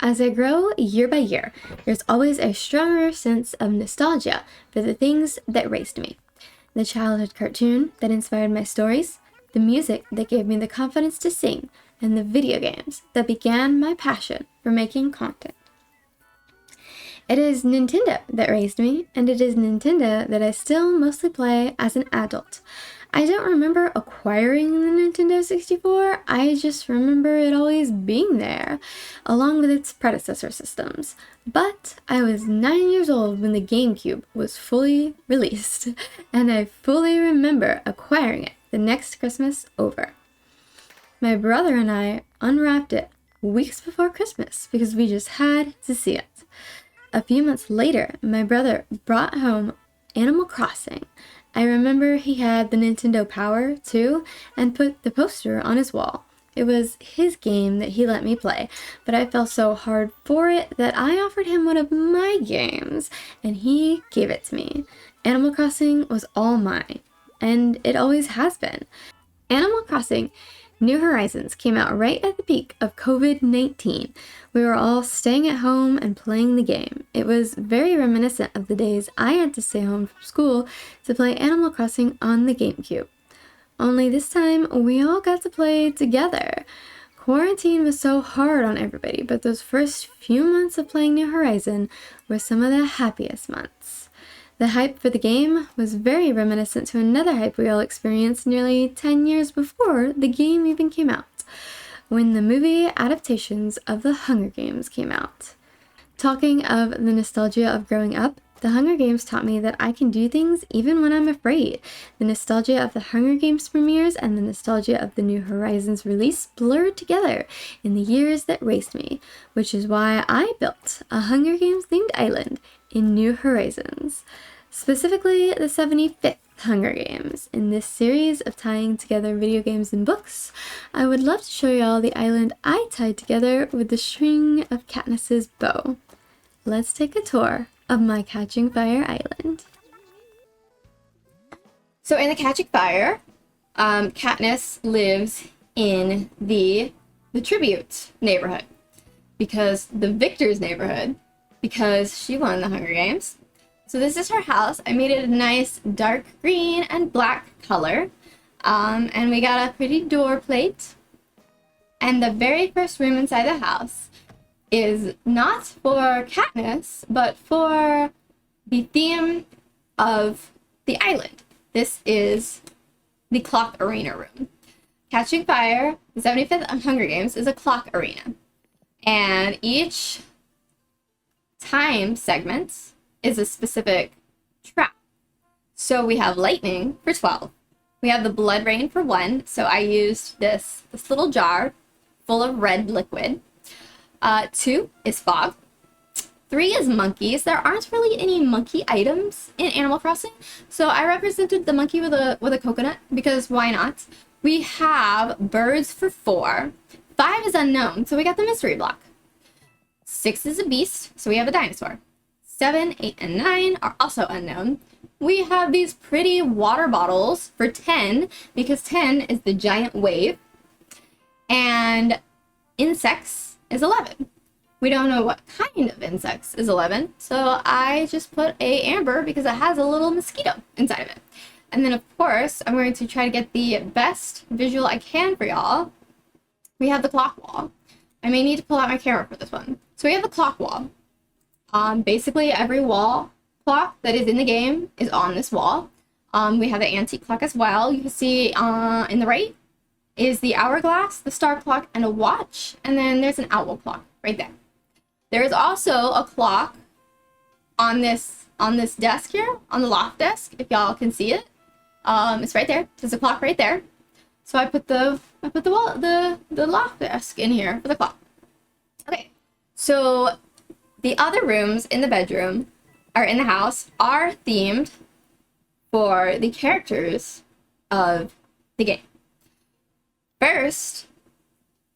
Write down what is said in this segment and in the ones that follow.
As I grow year by year, there's always a stronger sense of nostalgia for the things that raised me. The childhood cartoon that inspired my stories, the music that gave me the confidence to sing, and the video games that began my passion for making content. It is Nintendo that raised me, and it is Nintendo that I still mostly play as an adult. I don't remember acquiring the Nintendo 64, I just remember it always being there, along with its predecessor systems. But I was 9 years old when the GameCube was fully released, and I fully remember acquiring it the next Christmas over. My brother and I unwrapped it weeks before Christmas because we just had to see it. A few months later, my brother brought home Animal Crossing. I remember he had the Nintendo Power, too, and put the poster on his wall. It was his game that he let me play, but I fell so hard for it that I offered him one of my games, and he gave it to me. Animal Crossing was all mine, and it always has been. Animal Crossing New Horizons came out right at the peak of COVID-19. We were all staying at home and playing the game. It was very reminiscent of the days I had to stay home from school to play Animal Crossing on the GameCube. Only this time, we all got to play together. Quarantine was so hard on everybody, but those first few months of playing New Horizon were some of the happiest months. The hype for the game was very reminiscent to another hype we all experienced nearly 10 years before the game even came out, when the movie adaptations of The Hunger Games came out. Talking of the nostalgia of growing up, The Hunger Games taught me that I can do things even when I'm afraid. The nostalgia of The Hunger Games premieres and the nostalgia of the New Horizons release blurred together in the years that raised me, which is why I built a Hunger Games themed island in New Horizons. Specifically, the 75th Hunger Games. In this series of tying together video games and books, I would love to show y'all the island I tied together with the string of Katniss's bow. Let's take a tour of my Catching Fire island. So in the Catching Fire, Katniss lives in the Tribute neighborhood, because the Victor's neighborhood, because she won the Hunger Games. So this is her house. I made it a nice dark green and black color. And we got a pretty door plate. And the very first room inside the house is not for Katniss, but for the theme of the island. This is the clock arena room. Catching Fire, the 75th Hunger Games, is a clock arena. And each time segment is a specific trap. So we have lightning for 12. We have the blood rain for 1. So I used this little jar full of red liquid. 2 is fog. 3 is monkeys. There aren't really any monkey items in Animal Crossing, so I represented the monkey with a coconut because why not? We have birds for 4. 5 is unknown, so we got the mystery block. 6 is a beast, so we have a dinosaur. 7, 8, and 9 are also unknown. We have these pretty water bottles for 10, because 10 is the giant wave. And insects is 11. We don't know what kind of insects is 11, so I just put a amber because it has a little mosquito inside of it. And then, of course, I'm going to try to get the best visual I can for y'all. We have the clock wall. I may need to pull out my camera for this one. So we have the clock wall. Basically, every wall clock that is in the game is on this wall. We have the antique clock as well. You can see in the right is the hourglass, the star clock, and a watch. And then there's an owl clock right there. There is also a clock on this desk here, on the loft desk, if y'all can see it. It's right there. There's a clock right there. So I put the loft desk in here for the clock. Okay, so the other rooms in the bedroom or in the house are themed for the characters of the game. First,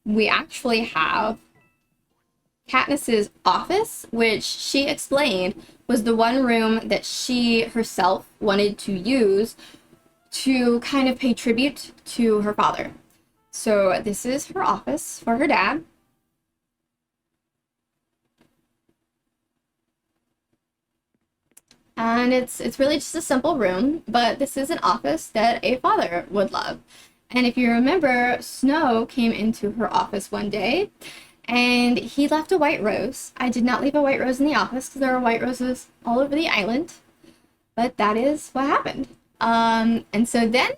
we actually have Katniss's office, which she explained was the one room that she herself wanted to use to kind of pay tribute to her father. So this is her office for her dad. and it's really just a simple room, but this is an office that a father would love. And if you remember, Snow came into her office one day and he left a white rose. I did not leave a white rose in the office because there are white roses all over the island, but that is what happened. And so then,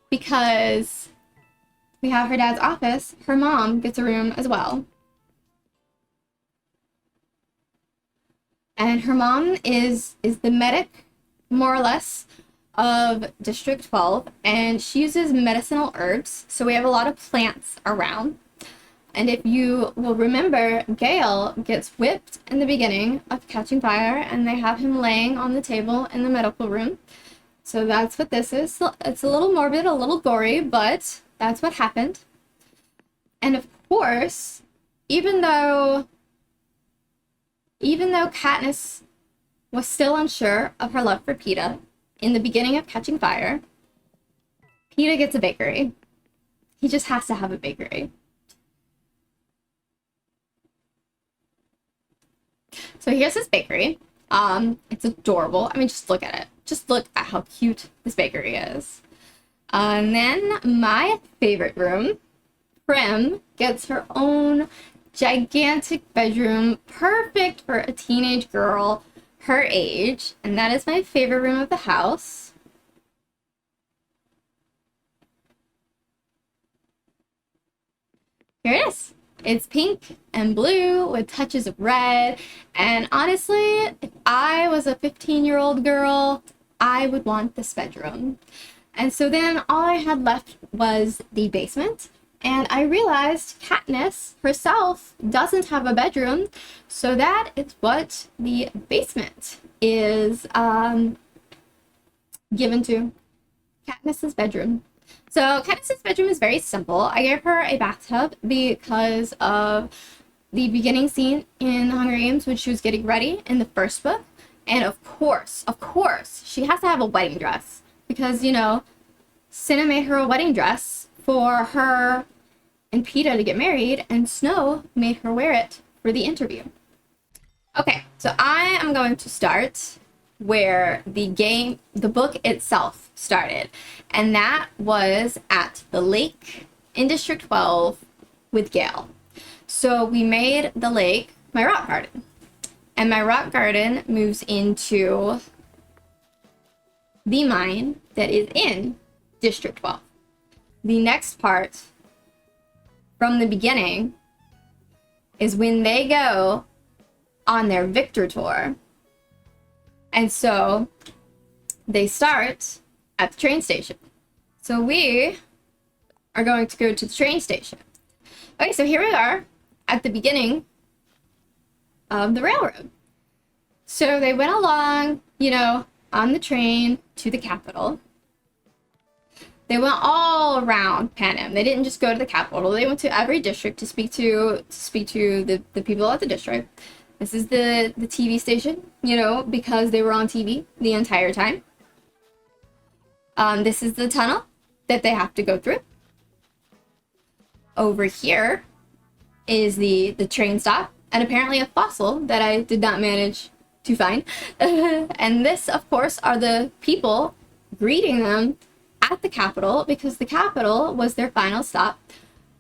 because we have her dad's office, her mom gets a room as well. And her mom is the medic, more or less, of District 12, and she uses medicinal herbs, so we have a lot of plants around. And if you will remember, Gale gets whipped in the beginning of Catching Fire, and they have him laying on the table in the medical room. So that's what this is. It's a little morbid, a little gory, but that's what happened. And of course, even though Katniss was still unsure of her love for Peeta in the beginning of Catching Fire, Peeta gets a bakery. He just has to have a bakery. So here's his bakery. It's adorable. I mean, just look at it. Just look at how cute this bakery is. And then my favorite room, Prim gets her own gigantic bedroom, perfect for a teenage girl her age, and that is my favorite room of the house. Here it is. It's pink and blue with touches of red, and honestly, if I was a 15-year-old girl, I would want this bedroom. And so then all I had left was the basement, and I realized Katniss herself doesn't have a bedroom, so that is what the basement is given to. Katniss's bedroom. So Katniss's bedroom is very simple. I gave her a bathtub because of the beginning scene in The Hunger Games when she was getting ready in the first book. And of course, she has to have a wedding dress because, you know, Cinna made her a wedding dress for her and Peeta to get married, and Snow made her wear it for the interview. Okay, so I am going to start where the book itself started, and that was at the lake in District 12 with Gale. So we made the lake my rock garden, and my rock garden moves into the mine that is in District 12. The next part from the beginning is when they go on their Victor tour. And so they start at the train station. So we are going to go to the train station. Okay, so here we are at the beginning of the railroad. So they went along, you know, on the train to the capital. They went all around Panem. They didn't just go to the capital. They went to every district to speak to the people at the district. This is the TV station, you know, because they were on TV the entire time. This is the tunnel that they have to go through. Over here is the train stop, and apparently a fossil that I did not manage to find. And this, of course, are the people greeting them at the Capitol, because the Capitol was their final stop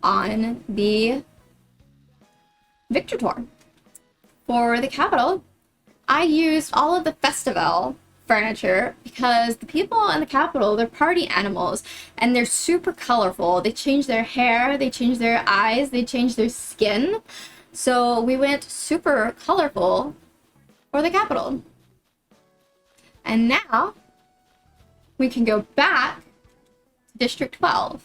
on the Victor Tour. For the Capitol, I used all of the festival furniture because the people in the Capitol, they're party animals, and they're super colorful. They change their hair, they change their eyes, they change their skin. So we went super colorful for the Capitol. And now we can go back to District 12.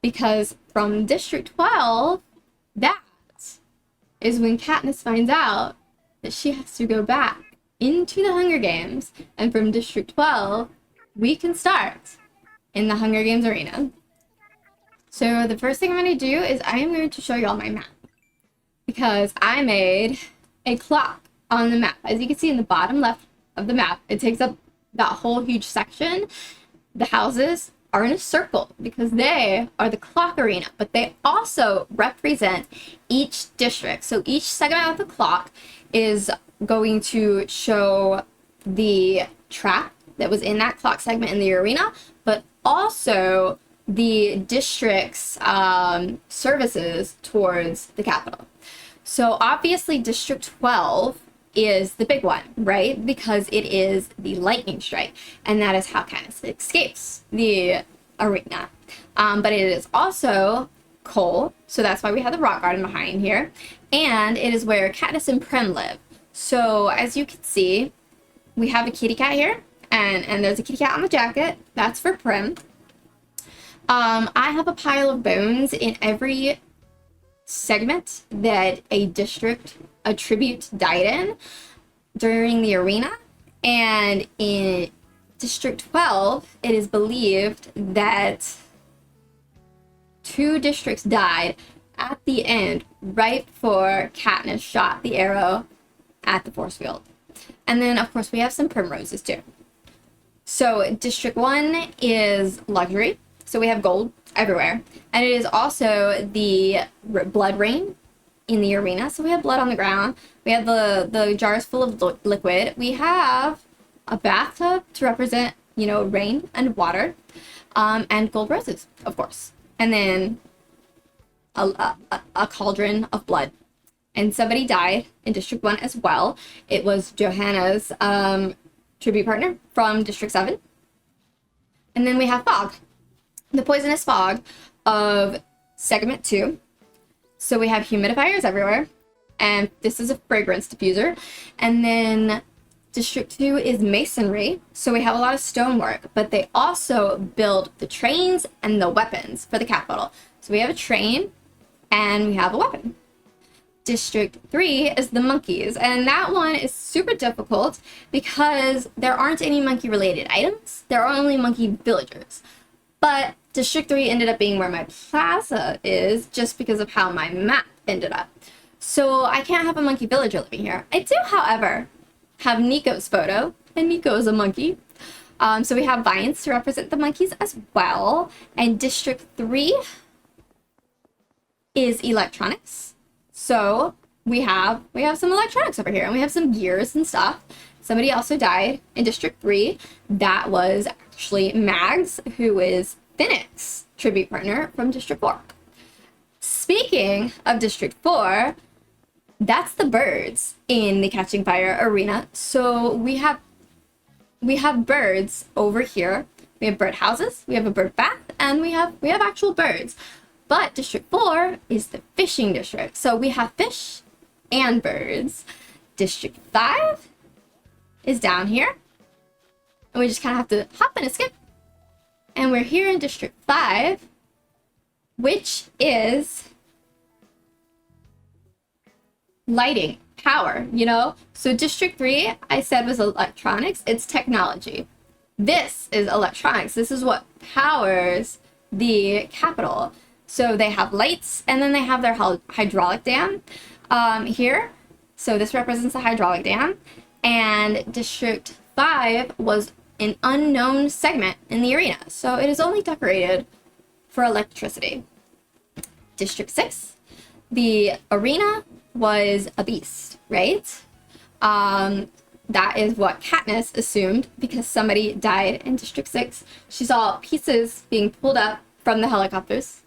Because from District 12, that is when Katniss finds out that she has to go back into the Hunger Games. And from District 12, we can start in the Hunger Games arena. So the first thing I'm going to do is I am going to show you all my map. Because I made a clock on the map. As you can see in the bottom left of the map, it takes up that whole huge section. The houses are in a circle because they are the clock arena, but they also represent each district. So each segment of the clock is going to show the track that was in that clock segment in the arena, but also the district's services towards the capital. So obviously District 12 is the big one, right? Because it is the lightning strike, and that is how Katniss escapes the arena. But it is also coal, so that's why we have the rock garden behind here, and it is where Katniss and Prim live. So as you can see, we have a kitty cat here, and there's a kitty cat on the jacket. That's for Prim. I have a pile of bones in every segment that a tribute died in during the arena, and in District 12 it is believed that 2 districts died at the end right before Katniss shot the arrow at the force field. And then of course we have some primroses too. So District 1 is luxury, so we have gold everywhere, and it is also the blood rain in the arena, so we have blood on the ground. We have the jars full of liquid. We have a bathtub to represent, you know, rain and water, and gold roses, of course, and then a cauldron of blood. And somebody died in District 1 as well. It was Johanna's tribute partner from District 7. And then we have fog, the poisonous fog of segment 2. So we have humidifiers everywhere, and this is a fragrance diffuser. And then District 2 is masonry, so we have a lot of stonework, but they also build the trains and the weapons for the capital. So we have a train and we have a weapon. District 3 is the monkeys, and that one is super difficult because there aren't any monkey related items. There are only monkey villagers. But District 3 ended up being where my plaza is just because of how my map ended up. So I can't have a monkey villager living here. I do, however, have Nico's photo, and Nico is a monkey. So we have vines to represent the monkeys as well. And District 3 is electronics. So we have some electronics over here, and we have some gears and stuff. Somebody also died in District 3. That was actually Mags, who is Finnick's tribute partner from District 4. Speaking of District 4, that's the birds in the Catching Fire arena. So we have birds over here. We have bird houses, we have a bird bath, and we have actual birds. But District 4 is the fishing district. So we have fish and birds. District 5 is down here. And we just kind of have to hop and a skip. And we're here in District 5, which is lighting, power, you know? So District 3, I said, was electronics. It's technology. This is electronics. This is what powers the capital. So they have lights, and then they have their hydraulic dam here. So this represents the hydraulic dam. And District 5 was an unknown segment in the arena, so it is only decorated for electricity. District 6, the arena was a beast, right? That is what Katniss assumed because somebody died in District 6. She saw pieces being pulled up from the helicopters.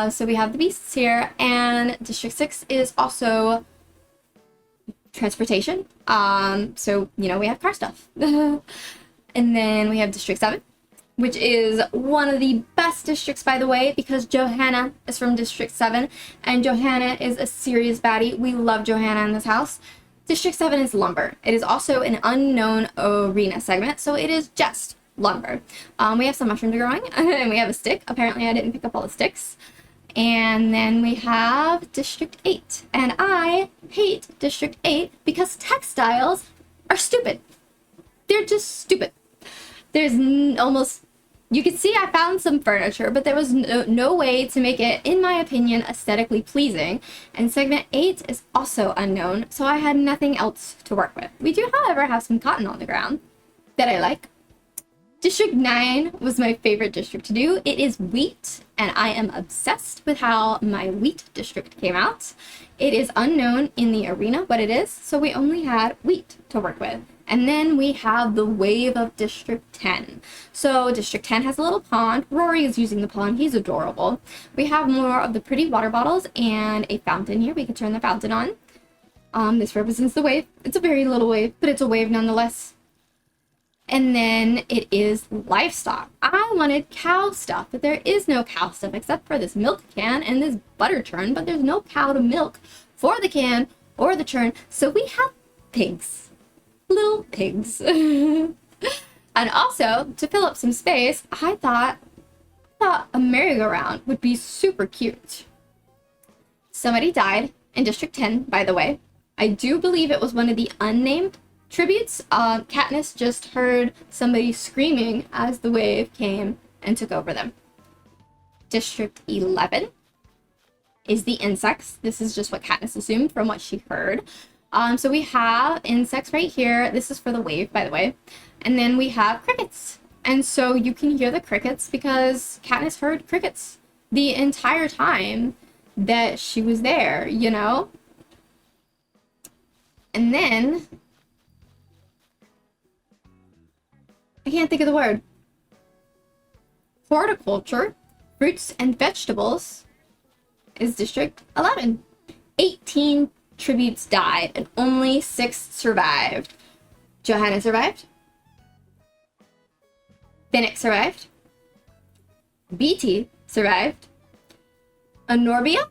So we have the beasts here, and District 6 is also transportation. So, you know, we have car stuff. And then we have District 7, which is one of the best districts, by the way, because Johanna is from District 7, and Johanna is a serious baddie. We love Johanna in this house. District 7 is lumber. It is also an unknown arena segment, so it is just lumber. We have some mushrooms growing, and we have a stick. Apparently I didn't pick up all the sticks. And then we have District 8, and I hate District 8 because textiles are stupid. They're just stupid. There's almost, you can see I found some furniture, but there was no way to make it, in my opinion, aesthetically pleasing. And segment 8 is also unknown, so I had nothing else to work with. We do, however, have some cotton on the ground that I like. District 9 was my favorite district to do. It is wheat, and I am obsessed with how my wheat district came out. It is unknown in the arena what it is, so we only had wheat to work with. And then we have the wave of District 10. So District 10 has a little pond. Rory is using the pond. He's adorable. We have more of the pretty water bottles and a fountain here. We can turn the fountain on. This represents the wave. It's a very little wave, but it's a wave nonetheless. And then it is livestock. I wanted cow stuff, but there is no cow stuff except for this milk can and this butter churn, but there's no cow to milk for the can or the churn. So we have pigs. Little pigs. And also, to fill up some space, I thought a merry-go-round would be super cute. Somebody died in District 10, by the way. I do believe it was one of the unnamed tributes. Katniss just heard somebody screaming as the wave came and took over them. District 11 is the insects. This is just what Katniss assumed from what she heard. So we have insects right here. This is for the wave, by the way. And then we have crickets. And so you can hear the crickets because Katniss heard crickets the entire time that she was there, you know? And then I can't think of the word. Horticulture, fruits and vegetables is District 11. 18 tributes died and only 6 survived. Johanna survived. Finnick survived. BT survived. Anorbia,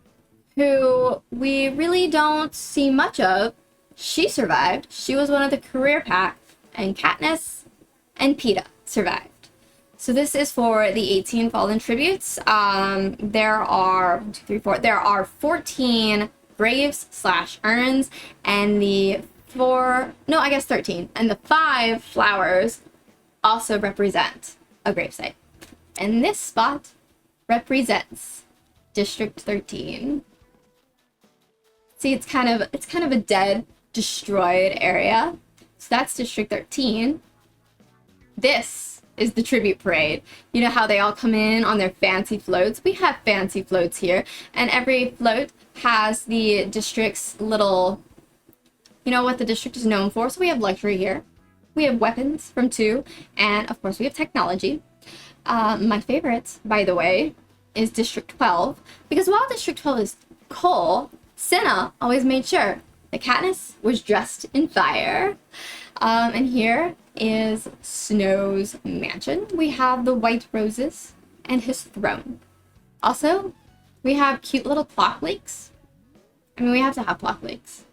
who we really don't see much of, she survived. She was one of the career pack, and Katniss and PETA survived. So this is for the 18 fallen tributes. There are 1, 2, 3, 4. There are 14 graves / urns, and the 13. And the 5 flowers also represent a gravesite. And this spot represents District 13. See, it's kind of a dead, destroyed area. So that's District 13. This is the tribute parade. You know how they all come in on their fancy floats? We have fancy floats here, and every float has the district's little, you know what the district is known for. So we have luxury here. We have weapons from 2, and of course we have technology. My favorite, by the way, is District 12, because while District 12 is coal, Cinna always made sure that Katniss was dressed in fire. And here is Snow's mansion. We have the white roses and his throne. Also, we have cute little clock leaks. I mean, we have to have clock leaks.